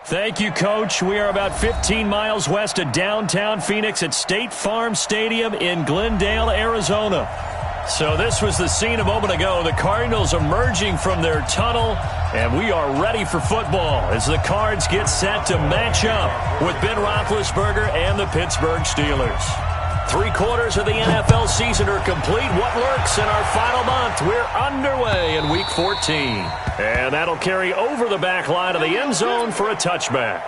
Thank you, Coach. We are about 15 miles west of downtown Phoenix at State Farm Stadium in Glendale, Arizona. So this was the scene a moment ago. The Cardinals emerging from their tunnel, and we are ready for football as the Cards get set to match up with Ben Roethlisberger and the Pittsburgh Steelers. 3/4 of the NFL season are complete. What lurks in our final month? We're underway in Week 14. And that'll carry over the back line of the end zone for a touchback.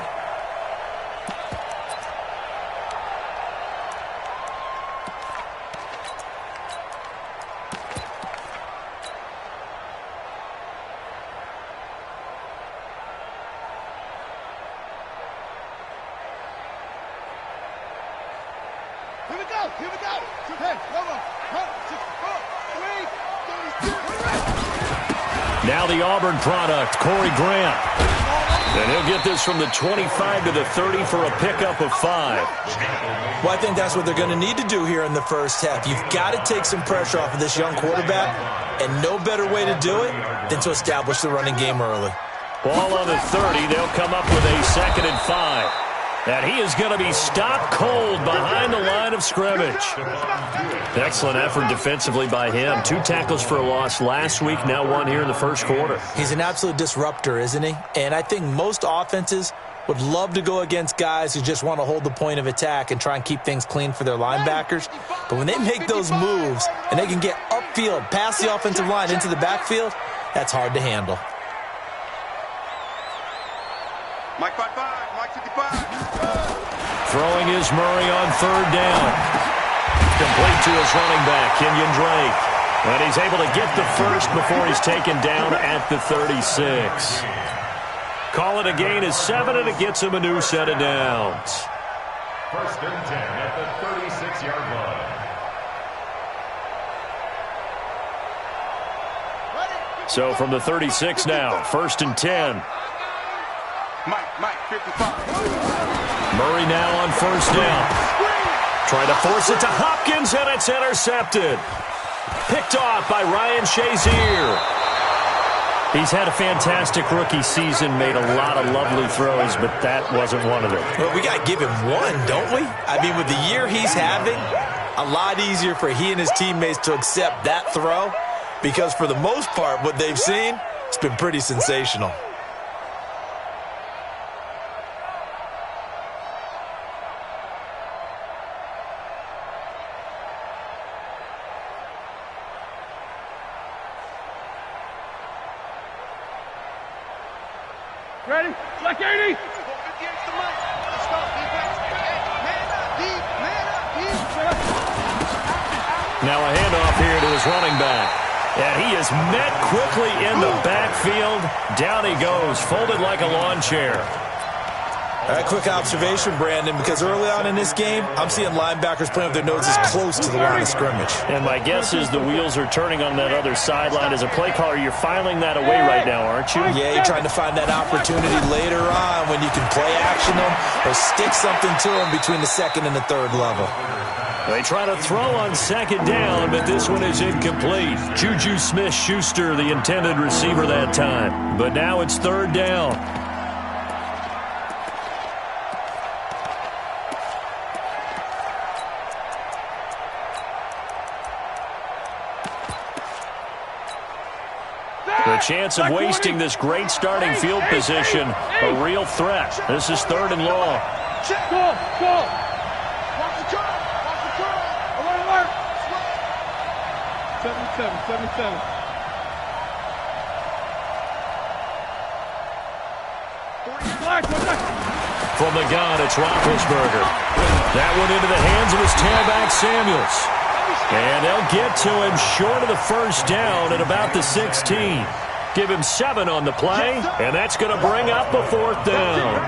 Now the Auburn product, Corey Grant. And he'll get this from the 25 to the 30 for a pickup of 5. Well, I think that's what they're going to need to do here in the first half. You've got to take some pressure off of this young quarterback, and no better way to do it than to establish the running game early. Ball on the 30. They'll come up with a 2nd and 5. And he is going to be stopped cold behind the line of scrimmage. Excellent effort defensively by him. 2 tackles for a loss last week, now 1 here in the first quarter. He's an absolute disruptor, isn't he? And I think most offenses would love to go against guys who just want to hold the point of attack and try and keep things clean for their linebackers. But when they make those moves and they can get upfield, past the offensive line into the backfield, that's hard to handle. Mike 5-5, Mike 55. Throwing is Murray on 3rd down. Complete to his running back, Kenyon Drake. And he's able to get the first before he's taken down at the 36. Call it a gain of 7, and it gets him a new set of downs. 1st and 10 at the 36-yard line. So from the 36 now, 1st and 10. Mike 55. Murray now on 1st down. Trying to force it to Hopkins, and it's intercepted. Picked off by Ryan Shazier. He's had a fantastic rookie season, made a lot of lovely throws, but that wasn't one of them. Well, we got to give him one, don't we? I mean, with the year he's having, a lot easier for he and his teammates to accept that throw, because for the most part, what they've seen, it's been pretty sensational. Ready? Like 80. Now a handoff here to his running back. And he is met quickly in the backfield. Down he goes, folded like a lawn chair. A quick observation, Brandon, because early on in this game, I'm seeing linebackers playing with their noses close to the line of scrimmage. And my guess is the wheels are turning on that other sideline. As a play caller, you're filing that away right now, aren't you? Yeah, you're trying to find that opportunity later on when you can play action them or stick something to them between the 2nd and the 3rd level. They try to throw on 2nd down, but this one is incomplete. Juju Smith-Schuster, the intended receiver that time. But now it's 3rd down. The chance of wasting this great starting field position, a real threat. This is 3rd and long. Go. Alert. 77. From the gun, it's Roethlisberger. That one into the hands of his tailback, Samuels. And they'll get to him short of the 1st down at about the 16. Give him 7 on the play, and that's going to bring up a 4th down.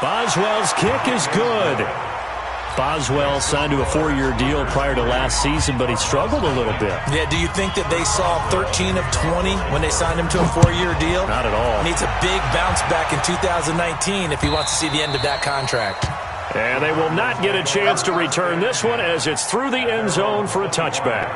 Boswell's kick is good. Boswell signed to a 4-year deal prior to last season, but he struggled a little bit. Yeah, do you think that they saw 13 of 20 when they signed him to a 4-year deal? Not at all. Needs a big bounce back in 2019 if he wants to see the end of that contract. And they will not get a chance to return this one as it's through the end zone for a touchback.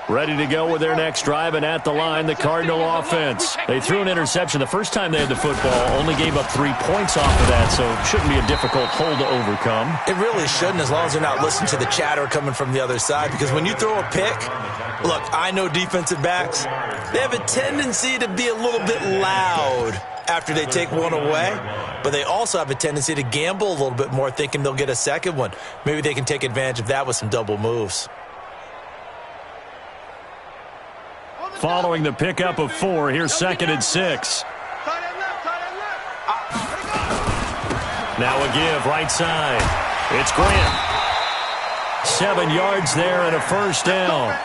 Ready to go with their next drive, and at the line, the Cardinal offense. They threw an interception the first time they had the football, only gave up 3 points off of that, so it shouldn't be a difficult hole to overcome. It really shouldn't, as long as they're not listening to the chatter coming from the other side, because when you throw a pick, look, I know defensive backs, they have a tendency to be a little bit loud after they take one away, but they also have a tendency to gamble a little bit more, thinking they'll get a second one. Maybe they can take advantage of that with some double moves. Following the pickup of 4, here's 2nd and 6. Now a give, right side. It's Grant. 7 yards there and a first down.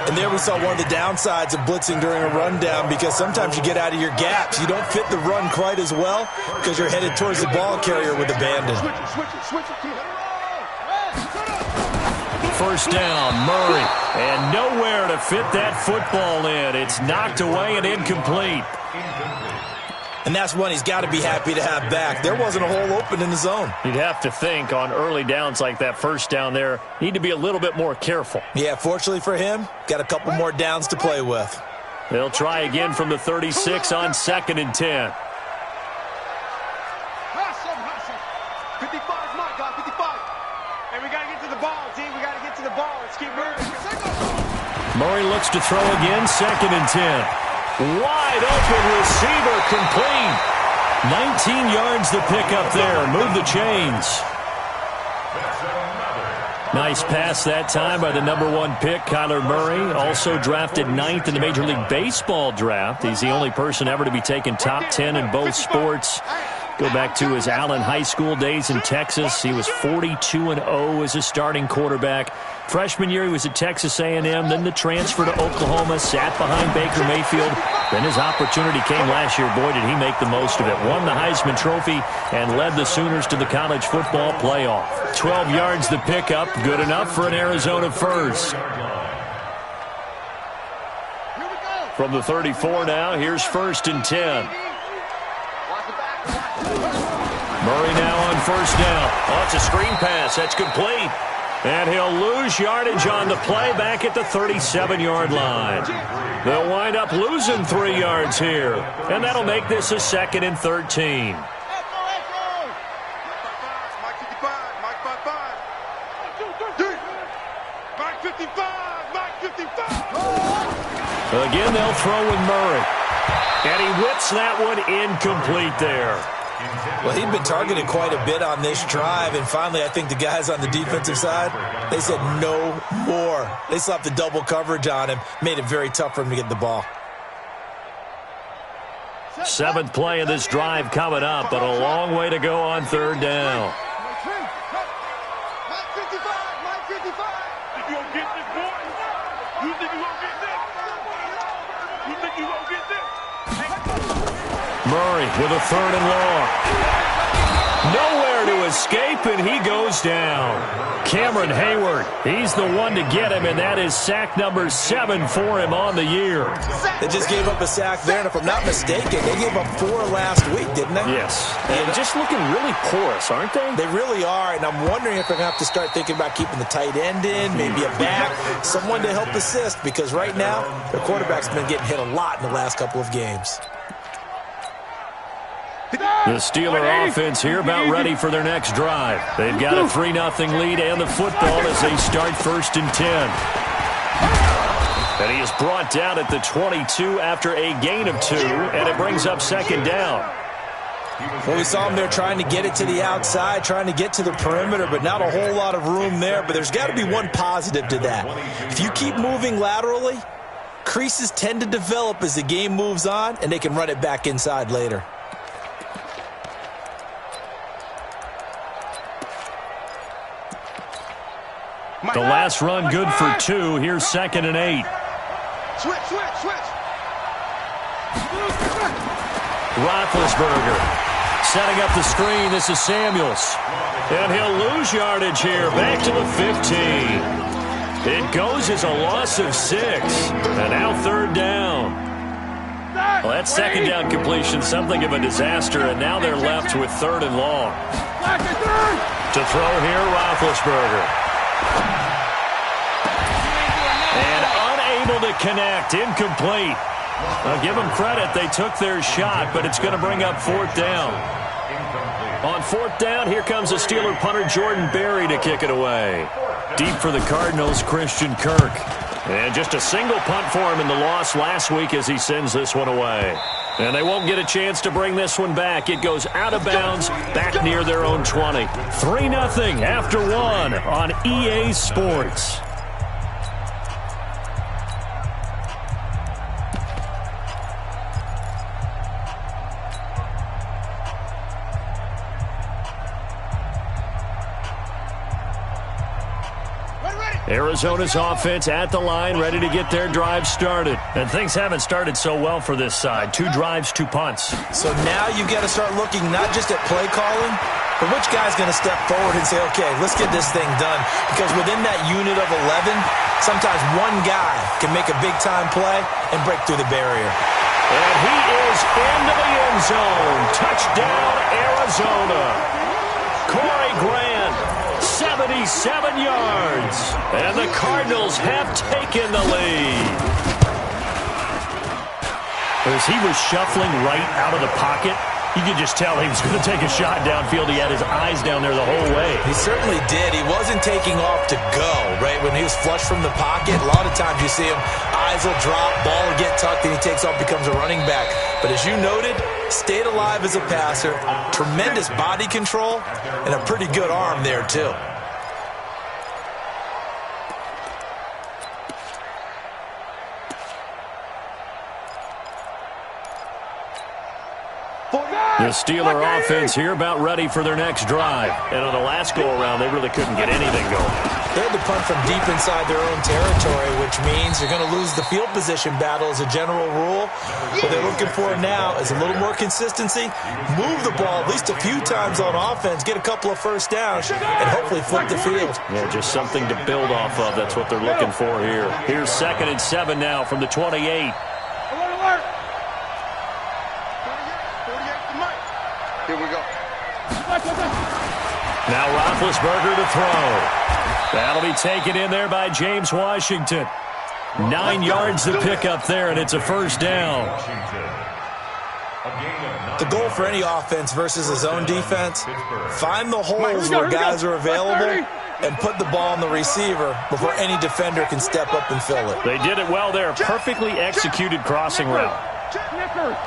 And there we saw one of the downsides of blitzing during a rundown, because sometimes you get out of your gaps. You don't fit the run quite as well because you're headed towards the ball carrier with abandon. First down, Murray, and nowhere to fit that football in. It's knocked away and incomplete. And that's one he's got to be happy to have back. There wasn't a hole open in the zone. You'd have to think on early downs like that first down there, need to be a little bit more careful. Yeah, fortunately for him, got a couple more downs to play with. They'll try again from the 36 on 2nd and 10. 55's my guy, 55. And we got to get to the ball, team. We got to get to the ball. Let's keep moving. Murray looks to throw again, 2nd and 10. Wide open receiver, complete. 19 yards to pick up there. Move the chains. Nice pass that time by the number 1 pick, Kyler Murray. Also drafted 9th in the Major League Baseball draft. He's the only person ever to be taken top 10 in both sports. Go back to his Allen High School days in Texas. He was 42-0 as a starting quarterback. Freshman year, he was at Texas A&M. Then the transfer to Oklahoma, sat behind Baker Mayfield. Then his opportunity came last year. Boy, did he make the most of it. Won the Heisman Trophy and led the Sooners to the college football playoff. 12 yards to pick up. Good enough for an Arizona first. From the 34 now, here's 1st and 10. Murray now on first down. Oh, it's a screen pass. That's complete. And he'll lose yardage on the play back at the 37-yard line. They'll wind up losing 3 yards here. And that'll make this a 2nd and 13. Mike 55, Mike 55. Mike 55, Mike 55. Again, they'll throw with Murray. And he whips that one incomplete there. Well, he'd been targeted quite a bit on this drive, and finally I think the guys on the defensive side, they said no more. They slapped the double coverage on him, made it very tough for him to get the ball. 7th play of this drive coming up, but a long way to go on 3rd down. Mike 55, Mike 55. You gonna get this, boy? You think you gonna get this? You think you gonna get this? Murray with a 3rd and long. Nowhere to escape, and he goes down. Cameron Hayward, he's the one to get him, and that is sack number 7 for him on the year. They just gave up a sack there, and if I'm not mistaken, they gave up 4 last week, didn't they? Yes, and just looking really porous, aren't they? They really are, and I'm wondering if they're going to have to start thinking about keeping the tight end in, maybe a back, someone to help assist, because right now, their quarterback's been getting hit a lot in the last couple of games. The Steeler offense here about ready for their next drive. They've got a 3-0 lead and the football as they start 1st and 10. And he is brought down at the 22 after a gain of 2, and it brings up 2nd down. Well, we saw him there trying to get it to the outside, trying to get to the perimeter, but not a whole lot of room there. But there's got to be one positive to that. If you keep moving laterally, creases tend to develop as the game moves on, and they can run it back inside later. The last run good for 2. Here's 2nd and 8. Switch. Roethlisberger setting up the screen. This is Samuels. And he'll lose yardage here. Back to the 15. It goes as a loss of 6. And now 3rd down. Well, that 2nd down completion, something of a disaster. And now they're left with 3rd and long. To throw here, Roethlisberger. And unable to connect. Incomplete. I'll give them credit. They took their shot, but it's going to bring up fourth down. On fourth down, here comes the Steeler punter Jordan Berry to kick it away. Deep for the Cardinals, Christian Kirk. And just a single punt for him in the loss last week as he sends this one away. And they won't get a chance to bring this one back. It goes out of bounds back near their own 20. 3-0 after one on EA Sports. Arizona's offense at the line, ready to get their drive started. And things haven't started so well for this side. 2 drives, 2 punts. So now you've got to start looking not just at play calling, but which guy's going to step forward and say, okay, let's get this thing done. Because within that unit of 11, sometimes one guy can make a big-time play and break through the barrier. And he is into the end zone. Touchdown, Arizona. Corey Grant, 77 yards. And the Cardinals have taken the lead. As he was shuffling right out of the pocket, you could just tell he was going to take a shot downfield. He had his eyes down there the whole way. He certainly did. He wasn't taking off to go, right? When he was flush from the pocket, a lot of times you see him, eyes will drop, ball will get tucked, and he takes off, becomes a running back. But as you noted, stayed alive as a passer, tremendous body control, and a pretty good arm there, too. The Steeler offense here about ready for their next drive. And on the last go-around, they really couldn't get anything going. They had to punt from deep inside their own territory, which means you're going to lose the field position battle as a general rule. What they're looking for now is a little more consistency, move the ball at least a few times on offense, get a couple of first downs, and hopefully flip the field. Yeah, just something to build off of. That's what they're looking for here. Here's 2nd and 7 now from the 28. Here we go. Now Roethlisberger to throw. That'll be taken in there by James Washington. 9 yards to pick up there, and it's a first down. The goal for any offense versus his own defense, find the holes where guys are available and put the ball on the receiver before any defender can step up and fill it. They did it well there. Perfectly executed crossing route. Check out route.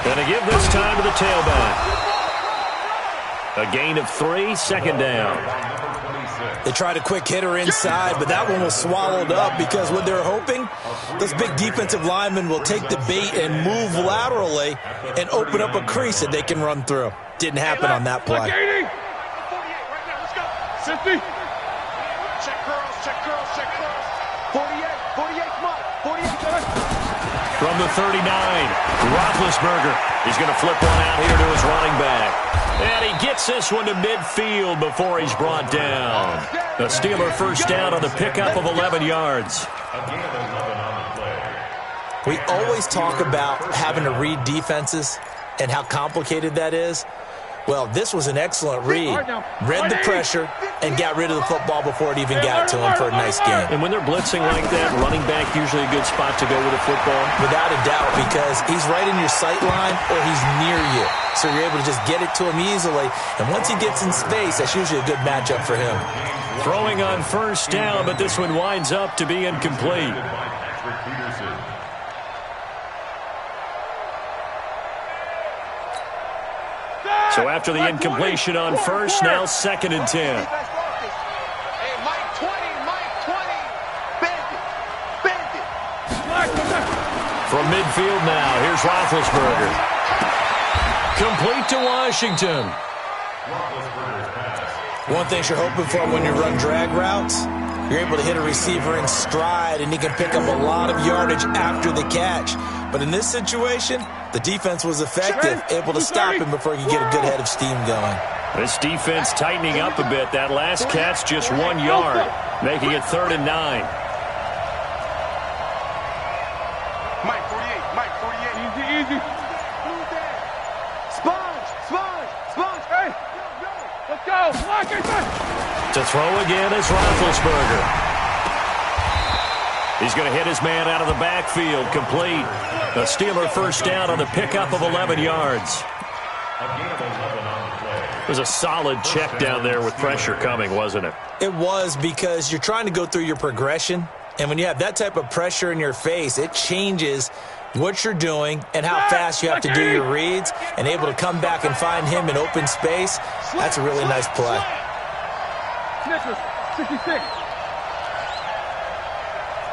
Gonna give this time to the tailback. A gain of 3, 2nd down. They tried a quick hitter inside, but that one was swallowed up because what they're hoping, those big defensive linemen will take the bait and move laterally and open up a crease that they can run through. Didn't happen on that play. 50. Check girls, check girls, check girls. 48, come on. 48. From the 39, Roethlisberger. He's going to flip one out here to his running back. And he gets this one to midfield before he's brought down. The Steeler first down on the pickup of 11 yards. We always talk about having to read defenses and how complicated that is. Well, this was an excellent read. Read the pressure and got rid of the football before it even got to him for a nice game. And when they're blitzing like that, running back usually a good spot to go with a football. Without a doubt, because he's right in your sight line or he's near you. So you're able to just get it to him easily. And once he gets in space, that's usually a good matchup for him. Throwing on first down, but this one winds up to be incomplete. So after the incompletion on first, now 2nd and 10. Hey, Mike 20, Mike 20. Bend it, bend it. From midfield now, here's Roethlisberger. Complete to Washington. One thing you're hoping for when you run drag routes, you're able to hit a receiver in stride, and he can pick up a lot of yardage after the catch. But in this situation, the defense was effective, able to stop him before he could get a good head of steam going. This defense tightening up a bit. That last catch just 1 yard, making it 3rd and 9. Mike 48, Mike 48. Easy. Sponge, sponge, sponge. Hey. Let's go. Lock it. To throw again is Roethlisberger. He's going to hit his man out of the backfield, complete. The Steeler first down on the pickup of 11 yards. It was a solid check down there with pressure coming, wasn't it? It was, because you're trying to go through your progression, and when you have that type of pressure in your face, it changes what you're doing and how fast you have to do your reads, and able to come back and find him in open space. That's a really nice play. Snickers, 66.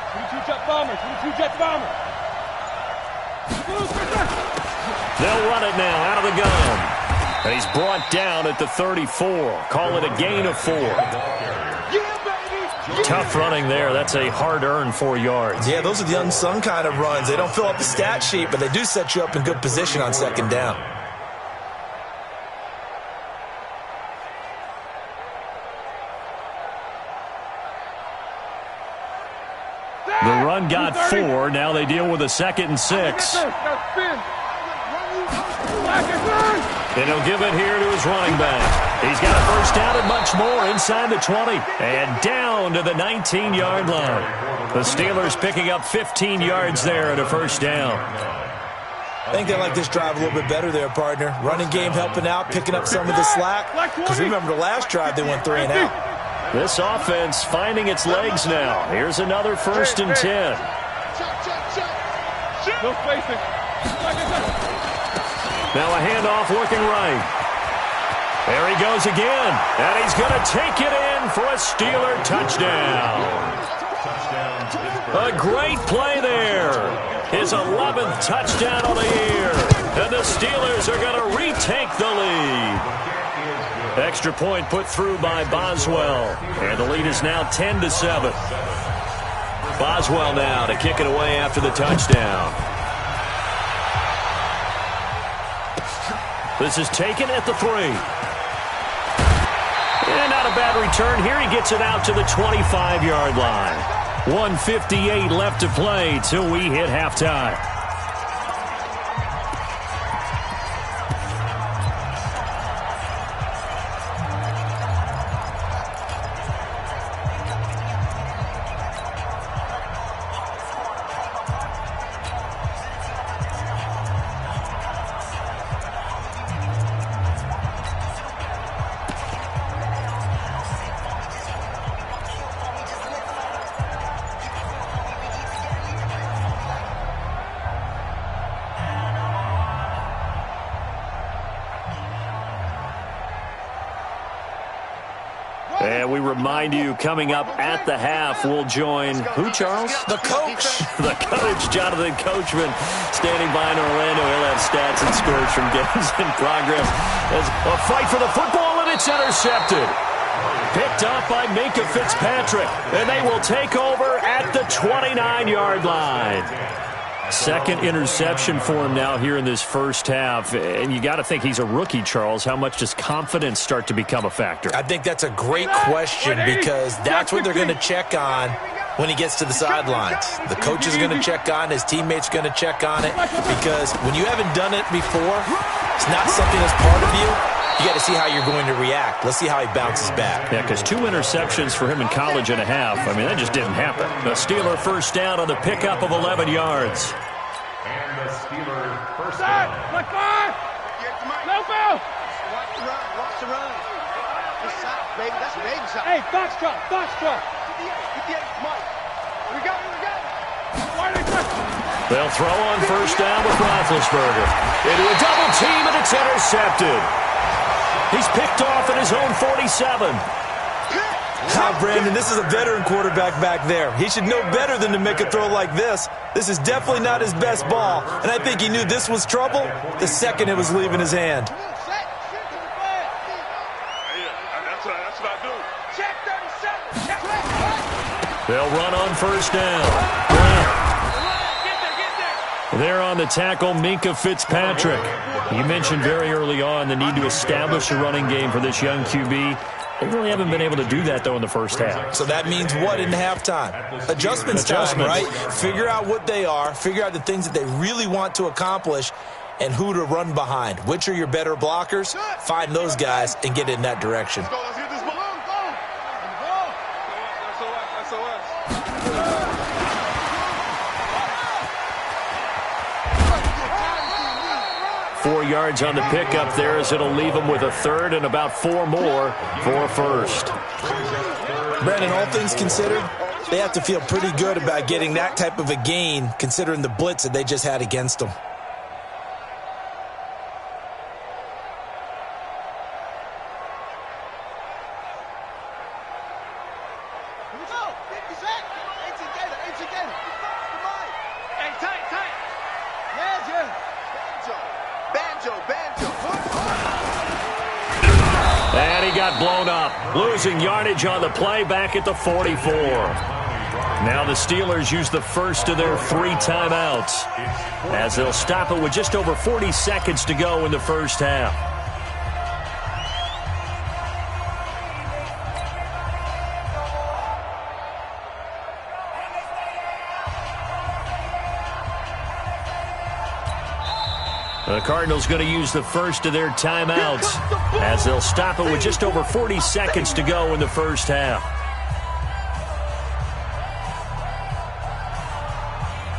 22 jet bombers. 22 jet bombers. They'll run it now out of the gun. And he's brought down at the 34. Call it a gain of 4. Tough running there. That's a hard-earned 4 yards. Yeah, those are the unsung kind of runs. They don't fill up the stat sheet, but they do set you up in good position on second down. The run got 4. Now they deal with a 2nd and 6. And he'll give it here to his running back. He's got a first down and much more inside the 20. And down to the 19-yard line. The Steelers picking up 15 yards there at a first down. I think they like this drive a little bit better there, partner. Running game helping out, picking up some of the slack. Because remember the last drive, they went 3 and out. This offense finding its legs now. Here's another 1st and 10. No spacing. Now a handoff looking right. There he goes again. And he's going to take it in for a Steeler touchdown. A great play there. His 11th touchdown of the year. And the Steelers are going to retake the lead. Extra point put through by Boswell. And the lead is now 10-7. Boswell now to kick it away after the touchdown. This is taken at the 3. And not a bad return here. He gets it out to the 25-yard line. 1:58 left to play till we hit halftime. And we remind you, coming up at the half, we'll join who, Charles? The coach. The coach, Jonathan Coachman, standing by in Orlando. He'll have stats and scores from games in progress. As a fight for the football, and it's intercepted. Picked up by Minkah Fitzpatrick. And they will take over at the 29-yard line. Second interception for him now here in this first half. And you got to think he's a rookie, Charles. How much does confidence start to become a factor? I think that's a great question, because that's what they're going to check on when he gets to the sidelines. The coach is going to check on, his teammates going to check on it, because when you haven't done it before, it's not something that's part of you. You got to see how you're going to react. Let's see how he bounces back. Yeah, because 2 interceptions for him in college and a half. I mean, that just didn't happen. The Steeler first down on the pickup of 11 yards. And the Steeler first down. Like 5. No foul. Watch the run. Watch the run. Just stop, baby. That's baby stop. Hey, Foxtrot. Foxtrot. 58, Mike. We got it. They'll throw on first down with Roethlisberger. Into a double team, and it's intercepted. He's picked off at his own 47. Now, Brandon, this is a veteran quarterback back there. He should know better than to make a throw like this. This is definitely not his best ball, and I think he knew this was trouble the second it was leaving his hand. That's what I do. Check 37. Check. They'll run on first down. There on the tackle, Minkah Fitzpatrick. You mentioned very early on the need to establish a running game for this young QB. They really haven't been able to do that, though, in the first half. So that means what in halftime? Adjustments time, right? Figure out what they are, figure out the things that they really want to accomplish, and who to run behind. Which are your better blockers? Find those guys and get in that direction. Let's go. Let's get this ball. That's 4 yards on the pickup there, as it'll leave them with a third and about 4 more for a first. Brandon, all things considered, they have to feel pretty good about getting that type of a gain, considering the blitz that they just had against them. And he got blown up, losing yardage on the play back at the 44. Now the Steelers use the first of their 3 timeouts, as they'll stop it with just over 40 seconds to go in the first half. The Cardinals going to use the first of their timeouts, as they'll stop it with just over 40 seconds to go in the first half.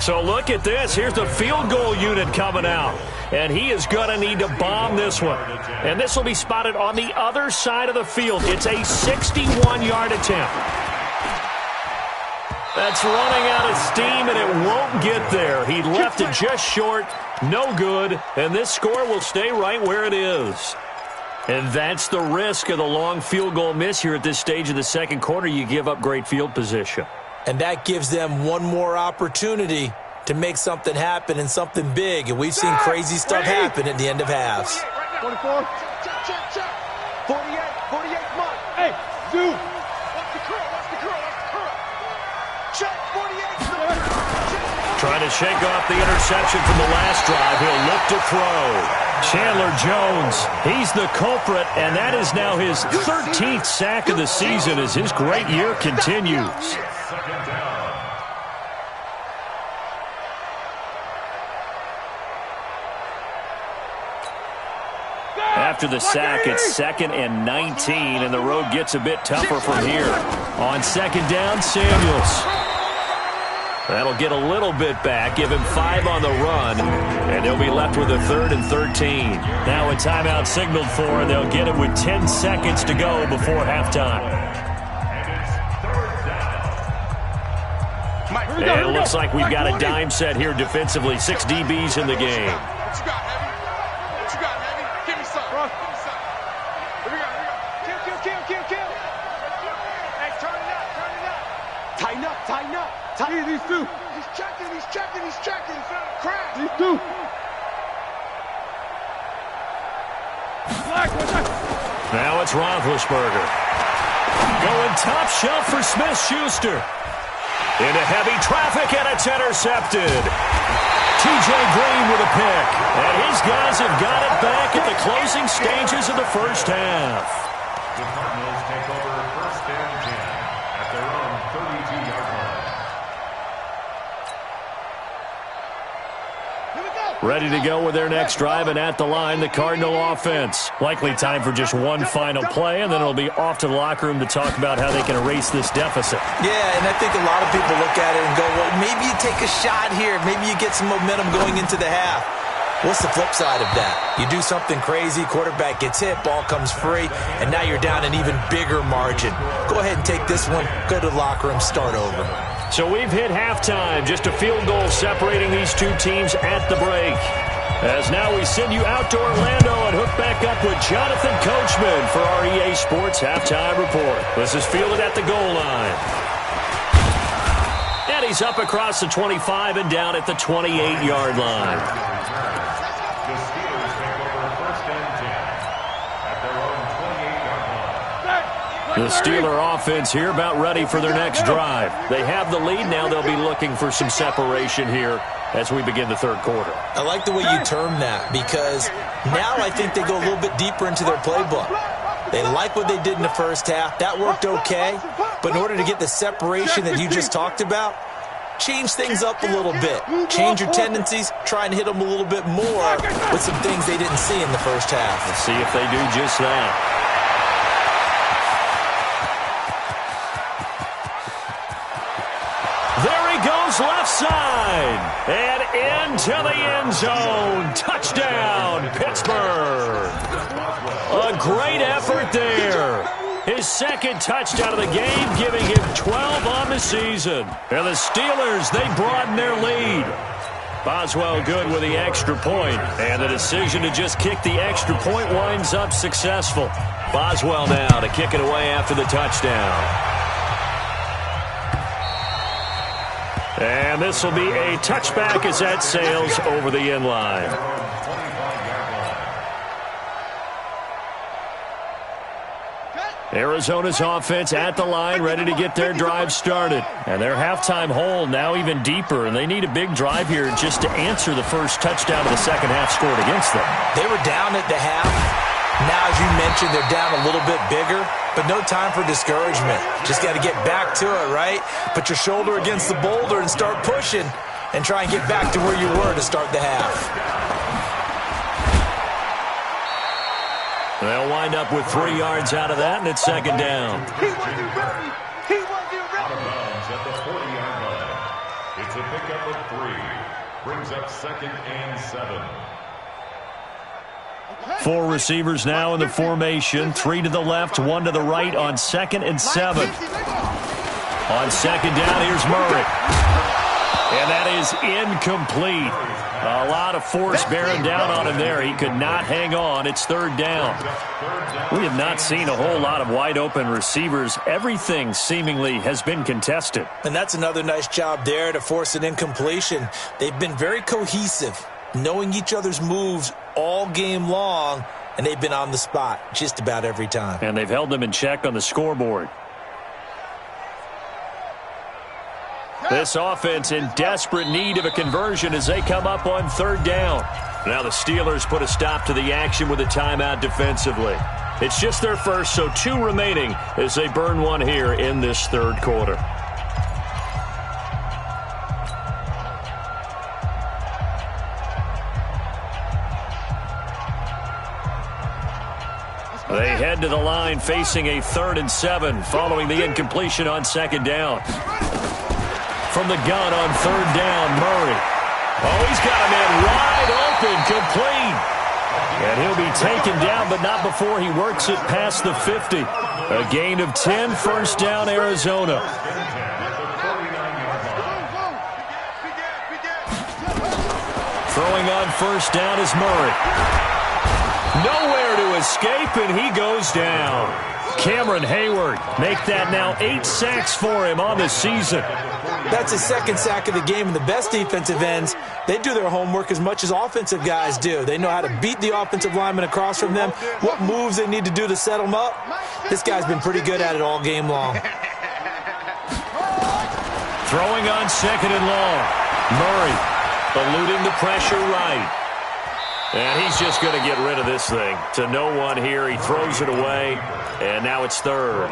So look at this. Here's the field goal unit coming out, and he is going to need to bomb this one. And this will be spotted on the other side of the field. It's a 61-yard attempt. That's running out of steam, and it won't get there. He left it just short. No good, and this score will stay right where it is. And that's the risk of the long field goal miss here at this stage of the second quarter. You give up great field position. And that gives them one more opportunity to make something happen and something big. And we've seen crazy stuff happen at the end of halves. 44. Check. 48, come on. Hey, dude. Watch the curl. Check, 48. Trying to shake off the interception from the last drive. He'll look to throw. Chandler Jones, he's the culprit, and that is now his 13th sack of the season as his great year continues. Second down. After the sack, it's 2nd and 19, and the road gets a bit tougher from here. On second down, Samuels. That'll get a little bit back, give him 5 on the run, and they'll be left with a 3rd and 13. Now a timeout signaled for, and they'll get it with 10 seconds to go before halftime. And it looks like we've got a dime set here defensively. 6 DBs in the game. What you got, Heavy? Give me some. Here we go. Kill. Hey, turn it up. Tighten up. These two. He's checking. Crash. These two. Now it's Roethlisberger. Going top shelf for Smith-Schuster. Into heavy traffic, and it's intercepted. T.J. Green with a pick. And his guys have got it back at the closing stages of the first half. The Cardinals take over 1st and 10 at their own 32-yard line. Ready to go with their next drive, and at the line, the Cardinal offense. Likely time for just one final play, and then it'll be off to the locker room to talk about how they can erase this deficit. Yeah, and I think a lot of people look at it and go, well, maybe you take a shot here. Maybe you get some momentum going into the half. What's the flip side of that? You do something crazy, quarterback gets hit, ball comes free, and now you're down an even bigger margin. Go ahead and take this one, go to the locker room, start over. So we've hit halftime, just a field goal separating these two teams at the break. As now we send you out to Orlando and hook back up with Jonathan Coachman for our EA Sports Halftime Report. This is fielded at the goal line. And he's up across the 25 and down at the 28-yard line. The Steelers take over 1st and 10 at their own 28-yard line. The Steeler offense here about ready for their next drive. They have the lead. Now they'll be looking for some separation here as we begin the third quarter. I like the way you term that, because now I think they go a little bit deeper into their playbook. They like what they did in the first half. That worked okay. But in order to get the separation that you just talked about, change things up a little bit. Change your tendencies, try and hit them a little bit more with some things they didn't see in the first half. Let's see if they do just that. There he goes left side. And into the end zone. Touchdown, Pittsburgh. A great effort there. His second touchdown of the game, giving him 12 on the season. And the Steelers, they broaden their lead. Boswell good with the extra point. And the decision to just kick the extra point winds up successful. Boswell now to kick it away after the touchdown. And this will be a touchback as that sails over the end line. Arizona's offense at the line, ready to get their drive started. And their halftime hole now even deeper, and they need a big drive here just to answer the first touchdown of the second half scored against them. They were down at the half. Now, as you mentioned, they're down a little bit bigger, but no time for discouragement. Just got to get back to it, right? Put your shoulder against the boulder and start pushing and try and get back to where you were to start the half. They'll wind up with 3 yards out of that, and it's second down. He wasn't ready. He wasn't Out ready. of bounds at the 40-yard line. It's a pickup of 3. Brings up 2nd and 7. 4 receivers now in the formation. 3 to the left, 1 to the right on 2nd and 7. On second down, here's Murray. And that is incomplete. A lot of force bearing down on him there. He could not hang on. It's third down. We have not seen a whole lot of wide-open receivers. Everything seemingly has been contested. And that's another nice job there to force an incompletion. They've been very cohesive, knowing each other's moves all game long, and they've been on the spot just about every time. And they've held them in check on the scoreboard. This offense in desperate need of a conversion as they come up on third down. Now the Steelers put a stop to the action with a timeout defensively. It's just their first, so 2 remaining as they burn one here in this third quarter. They head to the line facing a 3rd and 7 following the incompletion on second down. From the gun on third down, Murray. Oh, he's got a man wide open, complete. And he'll be taken down, but not before he works it past the 50. A gain of 10, first down, Arizona. Throwing on first down is Murray. Nowhere to escape, and he goes down. Cameron Hayward make that now 8 sacks for him on the season. That's his 2nd sack of the game, and the best defensive ends, they do their homework as much as offensive guys do. They know how to beat the offensive lineman across from them, what moves they need to do to set them up. This guy's been pretty good at it all game long. Throwing on 2nd and long. Murray eluding the pressure right. And he's just going to get rid of this thing. To no one here. He throws it away, and now it's third.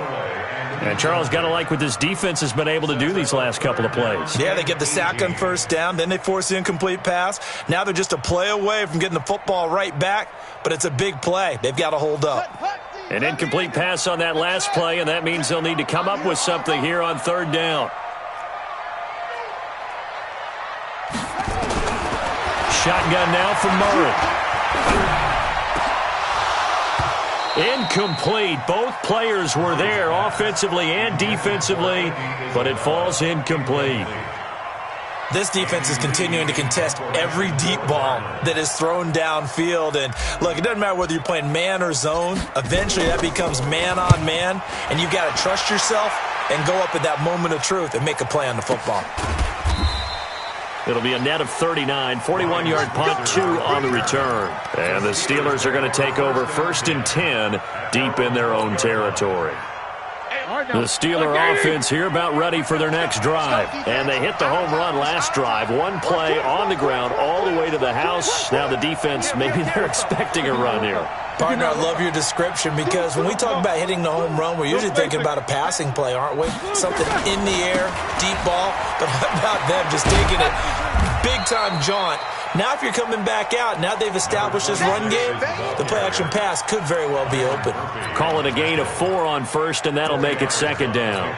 And Charles, got to like what this defense has been able to do these last couple of plays. Yeah, they get the sack on first down, then they force the incomplete pass. Now they're just a play away from getting the football right back, but it's a big play. They've got to hold up. An incomplete pass on that last play, and that means they'll need to come up with something here on third down. Shotgun now from Murray. Incomplete. Both players were there offensively and defensively, but it falls incomplete. This defense is continuing to contest every deep ball that is thrown downfield. And look, it doesn't matter whether you're playing man or zone. Eventually that becomes man on man, and you've got to trust yourself and go up at that moment of truth and make a play on the football. It'll be a net of 39, 41-yard punt, 2 on the return. And the Steelers are going to take over 1st and 10 deep in their own territory. Hey, The Steeler offense here about ready for their next drive. And they hit the home run last drive. One play on the ground all the way to the house. Now the defense, maybe they're expecting a run here. Partner, I love your description because when we talk about hitting the home run, we're usually thinking about a passing play, aren't we? Something in the air, deep ball. But how about them just taking it big-time jaunt? Now if you're coming back out, now they've established this run game, the play-action pass could very well be open. Call it a gain of 4 on first, and that'll make it second down.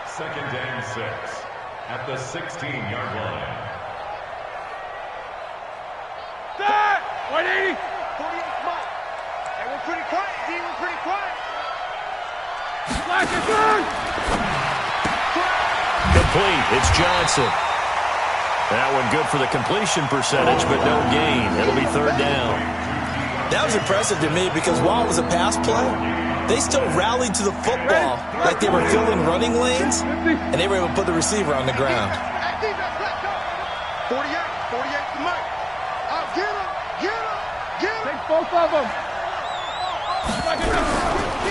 Second and 6 at the 16-yard line. Start! 180! 48 smart. Hey, we're pretty quiet, D. We're pretty quiet. Flash it through! Complete. It's Johnson. That one good for the completion percentage, but no gain. It'll be third down. That was impressive to me because while it was a pass play, they still rallied to the football like they were filling running lanes, and they were able to put the receiver on the ground. 48 to Mike. Get him! Take both of them.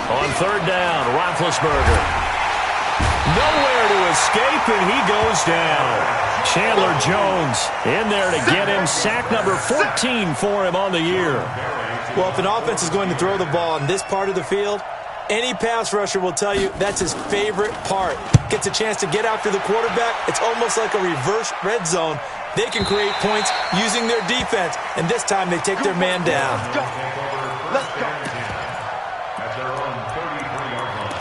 On third down, Roethlisberger. Nowhere to escape, and he goes down. Chandler Jones in there to get him. Sack number 14 for him on the year. Well, if an offense is going to throw the ball in this part of the field, any pass rusher will tell you that's his favorite part. Gets a chance to get after the quarterback. It's almost like a reverse red zone. They can create points using their defense, and this time they take their man down. Let's go. At their own 33-yard line.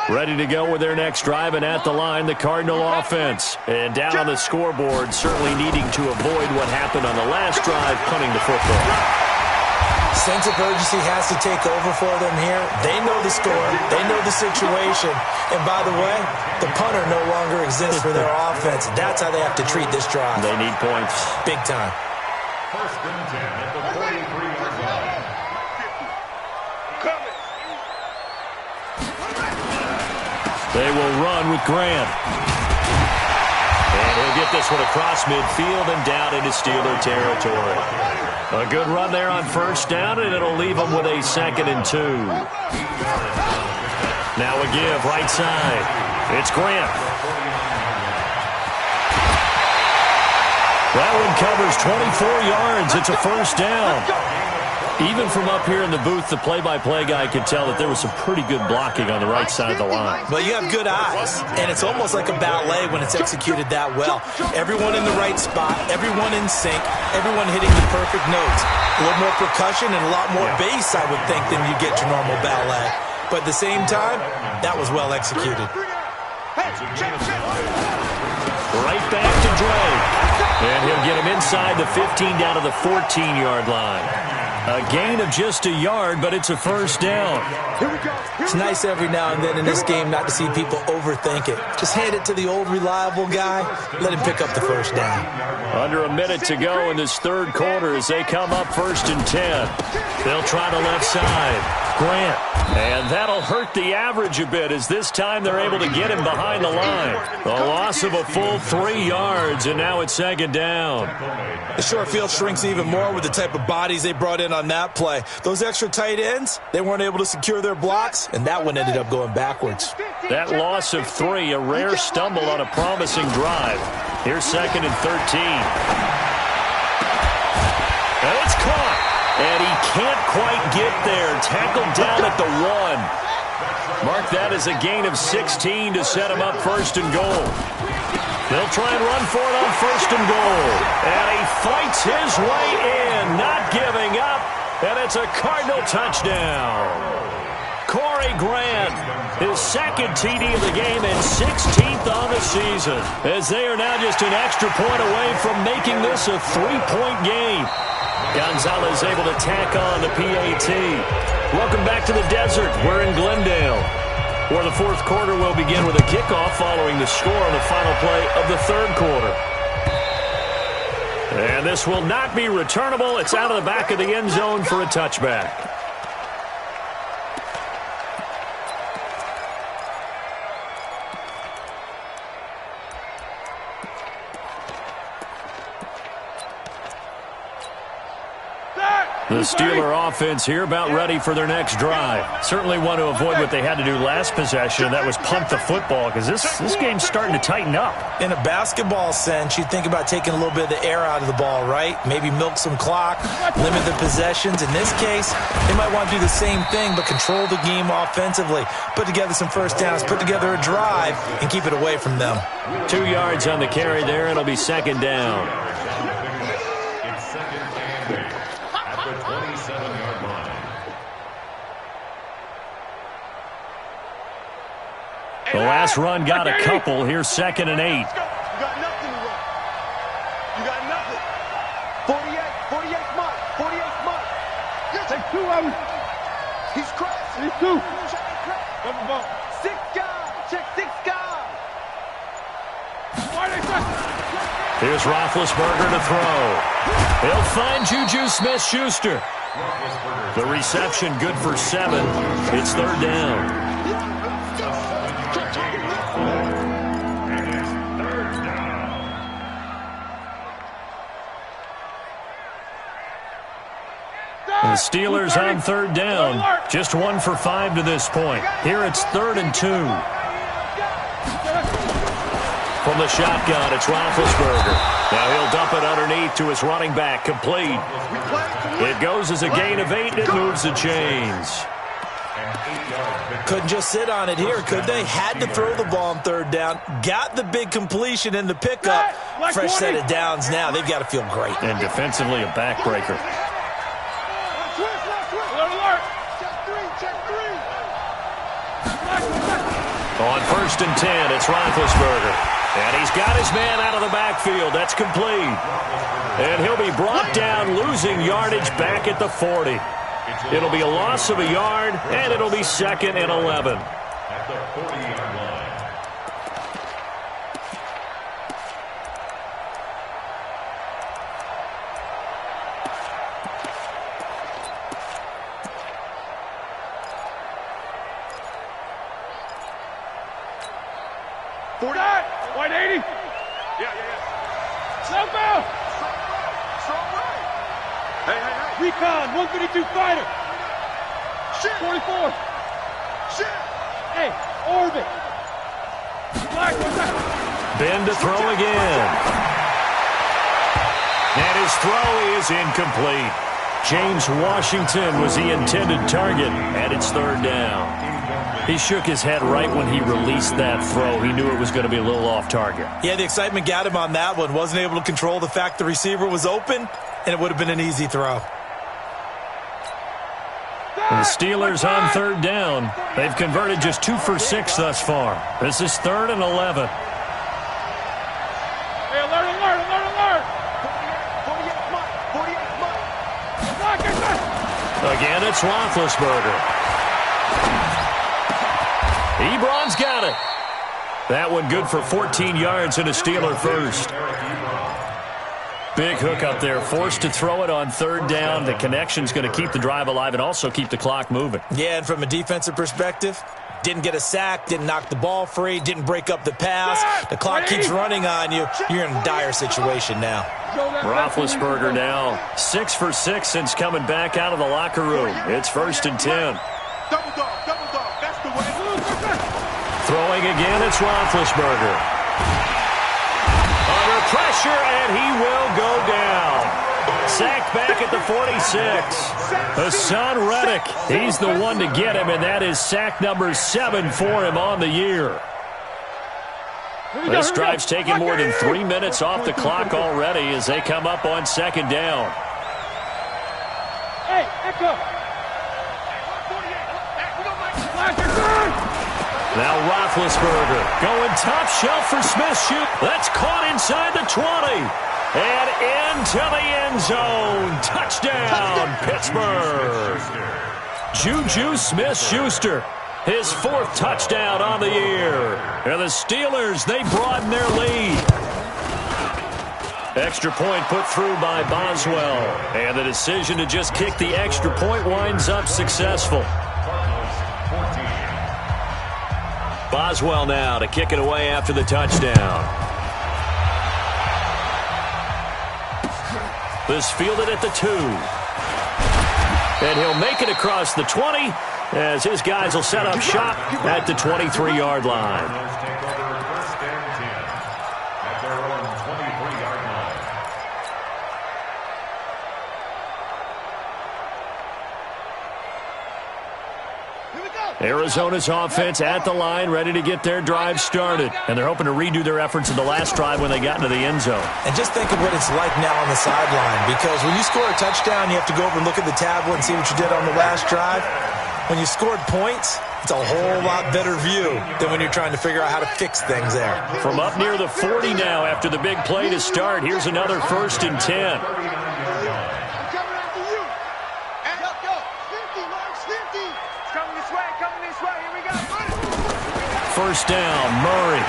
Ready to go with their next drive, and at the line, the Cardinal offense. And down on the scoreboard, certainly needing to avoid what happened on the last drive, punting the football. Sense of urgency has to take over for them here. They know the score. They know the situation. And by the way, the punter no longer exists for their offense. That's how they have to treat this drive. They need points. Big time. First and 10 at the 43-yard line. They will run with Grant. And he'll get this one across midfield and down into Steeler territory. A good run there on first down, and it'll leave them with a 2nd and 2. Now a give, right side. It's Grant. That one covers 24 yards. It's a first down. Even from up here in the booth, the play-by-play guy could tell that there was some pretty good blocking on the right side of the line. Well, you have good eyes, and it's almost like a ballet when it's executed that well. Everyone in the right spot, everyone in sync, everyone hitting the perfect notes. A little more percussion and a lot more bass, I would think, than you get your normal ballet. But at the same time, that was well executed. Right back to Dre. And he'll get him inside the 15 down to the 14-yard line. A gain of just a yard, but it's a first down. It's nice every now and then in this game not to see people overthink it. Just hand it to the old reliable guy. Let him pick up the first down. Under a minute to go in this third quarter as they come up 1st and 10. They'll try the left side. Grant. And that'll hurt the average a bit as this time they're able to get him behind the line. A loss of a full 3 yards, and now it's 2nd down. The short field shrinks even more with the type of bodies they brought in on that play. Those extra tight ends, they weren't able to secure their blocks, and that one ended up going backwards. That loss of 3, a rare stumble on a promising drive. Here's 2nd and 13. And it's caught. And he can't quite get there. Tackled down at the 1. Mark that as a gain of 16 to set him up 1st and goal. They'll try and run for it on 1st and goal. And he fights his way in, not giving up. And it's a Cardinal touchdown. Corey Grant, his 2nd TD of the game and 16th on the season. As they are now just an extra point away from making this a 3-point game. Gonzalez able to tack on the PAT. Welcome back to the desert. We're in Glendale, where the 4th quarter will begin with a kickoff following the score on the final play of the 3rd quarter. And this will not be returnable. It's out of the back of the end zone for a touchback. The Steeler offense here about ready for their next drive. Certainly want to avoid what they had to do last possession. That was punt the football because this game's starting to tighten up. In a basketball sense, you think about taking a little bit of the air out of the ball, right? Maybe milk some clock, limit the possessions. In this case, they might want to do the same thing but control the game offensively. Put together some first downs, put together a drive, and keep it away from them. 2 yards on the carry there. It'll be second down. It's second and 8 at the 27-yard line. The last run got a couple. Here's second and 8. You got nothing to run. You got nothing. 48 Mike. 48 Mike. Take 2 of them. He's crashing. He's 2. Double ball. 6 guys. Check 6 guys. Why they Here's Roethlisberger to throw. He'll find Juju Smith-Schuster. The reception good for 7. It's third down. The Steelers on third down. Just 1 for 5 to this point. Here it's 3rd and 2. From the shotgun, it's Roethlisberger. Now he'll dump it underneath to his running back, complete. It goes as a gain of 8, and it moves the chains. Couldn't just sit on it here, could they? Had to throw the ball on third down. Got the big completion in the pickup. Fresh set of downs now. They've got to feel great. And defensively, a backbreaker. On 1st and 10, it's Roethlisberger. And he's got his man out of the backfield. That's complete. And he'll be brought down, losing yardage back at the 40. It'll be a loss of a yard, and it'll be 2nd and 11. At the 40-yard line. White 80. Yeah. Southbound. Strong right. Hey. Recon, 152 fighter. Shit. 44. Shit. Hey, orbit. Black, what's that? Ben to throw again. And his throw is incomplete. James Washington was the intended target, and it's third down. He shook his head right when he released that throw. He knew it was going to be a little off target. Yeah, the excitement got him on that one. Wasn't able to control the fact the receiver was open, and it would have been an easy throw. The Steelers on third down. They've converted just 2 for 6 thus far. This is 3rd and 11. Hey, alert. 48 Mike. Again, it's Roethlisberger. Ebron's got it. That one good for 14 yards and a Steeler first. Big hook up there. Forced to throw it on third down. The connection's going to keep the drive alive and also keep the clock moving. Yeah, and from a defensive perspective, didn't get a sack, didn't knock the ball free, didn't break up the pass. The clock keeps running on you. You're in a dire situation now. Roethlisberger now 6 for 6 since coming back out of the locker room. It's 1st and 10. Double dog. That's the way. Throwing again, it's Roethlisberger. Under pressure, and he will go down. Sacked back at the 46. Hassan Reddick, he's the one to get him, and that is sack number 7 for him on the year. This drive's taken more than 3 minutes off the clock already as they come up on 2nd down. Hey, Echo. Now Roethlisberger going top shelf for Smith-Schuster. That's caught inside the 20. And into the end zone. Touchdown, Pittsburgh. Juju Smith-Schuster, his 4th touchdown on the year. And the Steelers, they broaden their lead. Extra point put through by Boswell. And the decision to just kick the extra point winds up successful. Boswell now to kick it away after the touchdown. This fielded at the 2. And he'll make it across the 20 as his guys will set up shop at the 23-yard line. Take over first and 10 at their own 23-yard line. Arizona's offense at the line, ready to get their drive started. And they're hoping to redo their efforts in the last drive when they got into the end zone. And just think of what it's like now on the sideline, because when you score a touchdown, you have to go over and look at the tablet and see what you did on the last drive. When you scored points, it's a whole lot better view than when you're trying to figure out how to fix things there. From up near the 40 now after the big play to start, here's another 1st and 10. First down, Murray.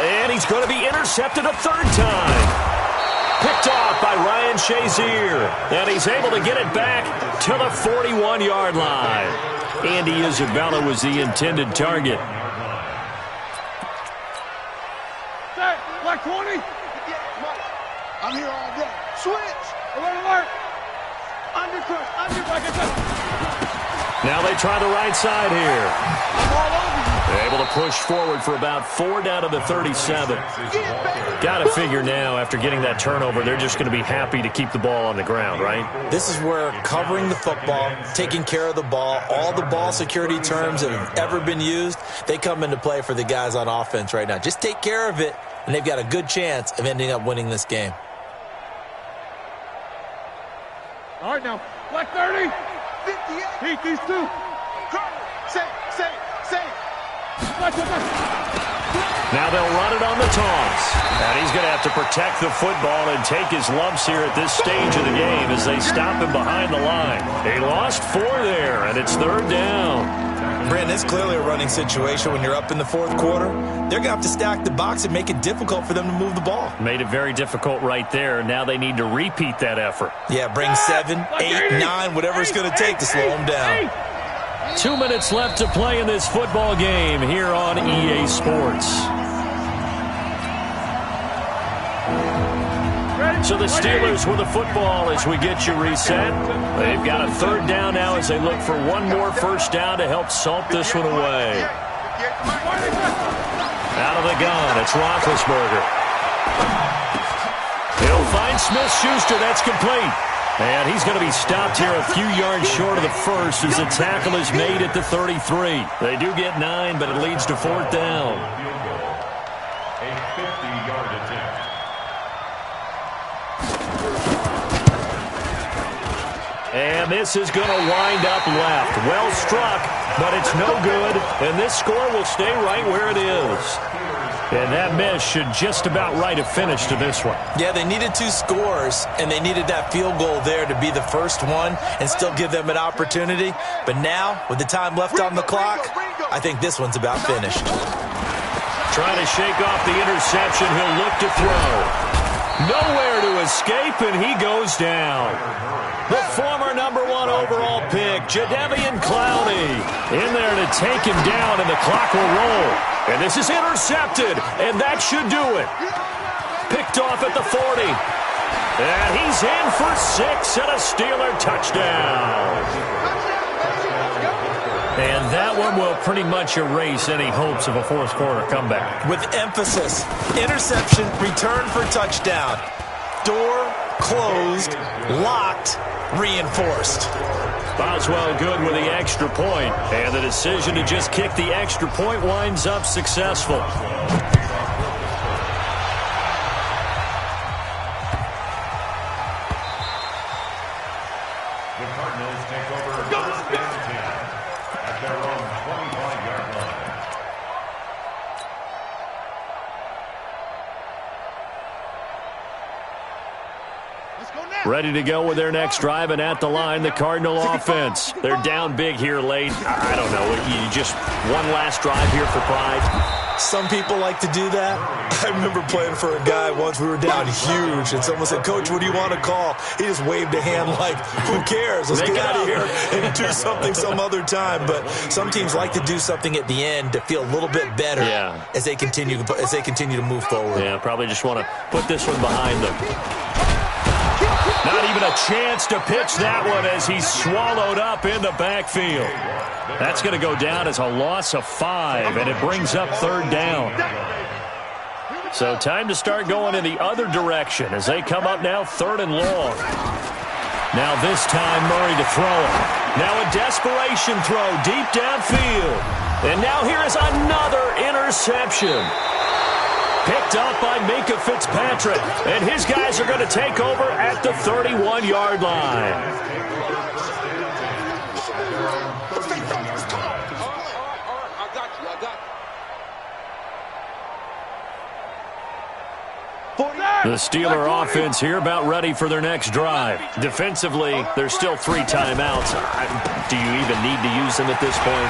And he's going to be intercepted a 3rd time. Picked off by Ryan Shazier. And he's able to get it back to the 41-yard line. Andy Isabella was the intended target. Like 20. I'm here all day. Switch. Alert. Under. Now they try the right side here. I'm all over you. They're able to push forward for about 4 down to the 37. Got to figure now, after getting that turnover, they're just going to be happy to keep the ball on the ground, right? This is where covering the football, taking care of the ball, all the ball security terms that have ever been used, they come into play for the guys on offense right now. Just take care of it, and they've got a good chance of ending up winning this game. All right, now. Black 30. 58. Heat these two. Safe. Now they'll run it on the toss. And he's going to have to protect the football and take his lumps here at this stage of the game as they stop him behind the line. They lost 4 there, and it's 3rd down. Brandon, it's clearly a running situation when you're up in the 4th quarter. They're going to have to stack the box and make it difficult for them to move the ball. Made it very difficult right there. Now they need to repeat that effort. Yeah, bring 7, 8, 9, whatever it's going to take to slow them down. 2 minutes left to play in this football game here on EA Sports. So the Steelers with the football as we get you reset. They've got a 3rd down now as they look for one more first down to help salt this one away. Out of the gun, it's Roethlisberger. He'll find Smith-Schuster. That's complete. And he's going to be stopped here a few yards short of the first as the tackle is made at the 33. They do get 9, but it leads to 4th down. A 50-yard attempt. And this is going to wind up left. Well struck, but it's no good. And this score will stay right where it is. And that miss should just about right have finished to this one. Yeah, they needed 2 scores, and they needed that field goal there to be the first one and still give them an opportunity. But now, with the time left on the clock, I think this one's about finished. Trying to shake off the interception. He'll look to throw. Nowhere to escape, and he goes down. The former #1 overall pick, Jadeveon Clowney, in there to take him down, and the clock will roll. And this is intercepted, and that should do it. Picked off at the 40. And he's in for 6 and a Steeler touchdown. And that one will pretty much erase any hopes of a 4th quarter comeback. With emphasis, interception, return for touchdown. Door closed, locked, reinforced. Boswell good with the extra point, and the decision to just kick the extra point winds up successful. The Cardinals take over first and 10 at their own 25-yard line. Ready to go with their next drive, and at the line, the Cardinal offense. They're down big here late. I don't know. You just one last drive here for pride. Some people like to do that. I remember playing for a guy once. We were down huge, and someone said, "Coach, what do you want to call?" He just waved a hand like, "Who cares? Let's get out of here and do something some other time." But some teams like to do something at the end to feel a little bit better as they continue to move forward. Yeah, probably just want to put this one behind them. Not even a chance to pitch that one as he's swallowed up in the backfield. That's going to go down as a loss of 5, and it brings up 3rd down. So time to start going in the other direction as they come up now 3rd and long. Now this time Murray to throw it. Now a desperation throw deep downfield. And now here is another interception. Picked up by Minkah Fitzpatrick. And his guys are going to take over at the 31-yard line. The Steeler offense here about ready for their next drive. Defensively, there's still 3 timeouts. Do you even need to use them at this point?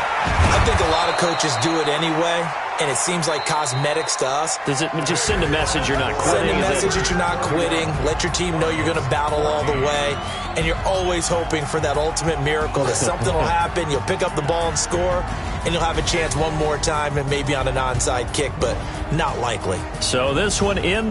I think a lot of coaches do it anyway, and it seems like cosmetics to us. Does it just send a message you're not quitting? Send a message that you're not quitting. Let your team know you're going to battle all the way, and you're always hoping for that ultimate miracle that something will happen, you'll pick up the ball and score, and you'll have a chance one more time and maybe on an onside kick, but not likely. So this one in